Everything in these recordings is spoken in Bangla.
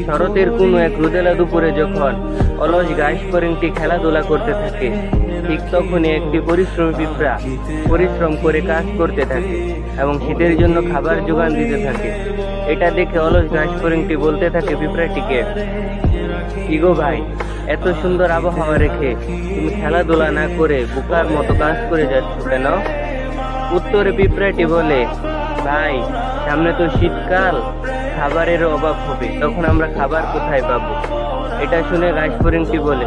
শরতের কোনো এক রোদেলা দুপুরে যখন অলস ঘাস ফড়িংটি খেলাধুলা করতে থাকে, ঠিক তখনই একটি পরিশ্রমী পিঁপড়া পরিশ্রম করে কাজ করতে থাকে এবং শীতের জন্য খাবার যোগান দিতে থাকে। এটা দেখে অলস ঘাস ফড়িংটি বলতে থাকে পিঁপড়াটিকে, কি গো ভাই, এত সুন্দর আবহাওয়া রেখে তুমি খেলাধুলা না করে বোকার মতো কাজ করে যাচ্ছ কেন? উত্তরে পিঁপড়াটি বলে, ভাই, সামনে তো শীতকাল, খাবারের অভাব হবে, তখন আমরা খাবার কোথায় পাবো? এটা শুনে ঘাস ফড়িংটি বলে,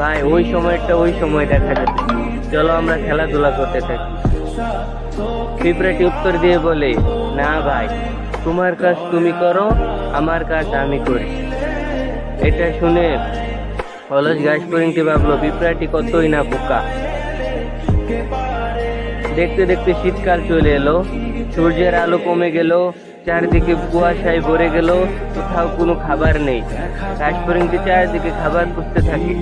ভাই, ওই সময়টা ওই সময় দেখা যাবে, চলো আমরা খেলাধুলা করতে থাকি। পিঁপড়াটি উত্তর দিয়ে বলে, না ভাই, তোমার কাজ তুমি করো, আমার কাজ আমি করি। এটা শুনে অলস ঘাস ফড়িংটি ভাবলো পিঁপড়াটি কতই না বোকা। দেখতে দেখতে শীতকাল চলে এলো, সূর্যের আলো কমে গেল, চারদিকে কুয়াশায় ভরে গেল, কোথাও কোনো খাবার নেই। ঘাস ফড়িংটি চারদিকে খাবার খুঁজতে থাকে।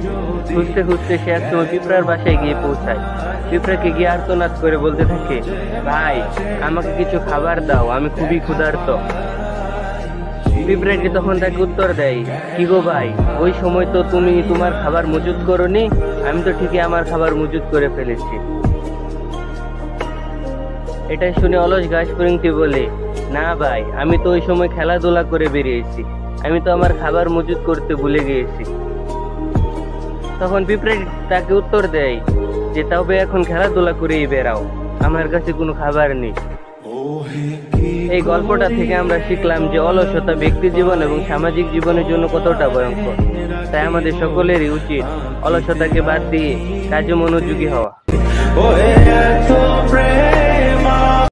খুঁজতে খুঁজতে সে এক সময় পিঁপড়ার বাসায় গিয়ে পৌঁছায়। পিঁপড়াকে গিয়ে আর্তনাদ করে বলতে থাকে, ভাই, আমাকে কিছু খাবার দাও, আমি খুবই ক্ষুধার্ত। পিঁপড়াটি তখন তাকে উত্তর দেয়, কি গো ভাই, ওই সময় তো তুমি তোমার খাবার মজুত করোনি, আমি তো ঠিকই আমার খাবার মজুত করে ফেলেছি। এটা শুনে অলস ঘাস ফড়িংটি বলে, না ভাই, আমি তো ওই সময় খেলাধুলা করে বেরিয়েছি, আমি তো আমার খাবার মজুত করতে ভুলে গিয়েছি। তখন পিঁপড়াটি তাকে উত্তর দেয় যে, তবে এখন খেলাধুলা করেই বেরাও, আমার কাছে কোনো খাবার নেই। এই গল্পটা থেকে আমরা শিখলাম যে অলসতা ব্যক্তি জীবন এবং সামাজিক জীবনের জন্য কতটা ভয়ঙ্কর। তাই আমাদের সকলেরই উচিত অলসতাকে বাদ দিয়ে কাজে মনোযোগী হওয়া।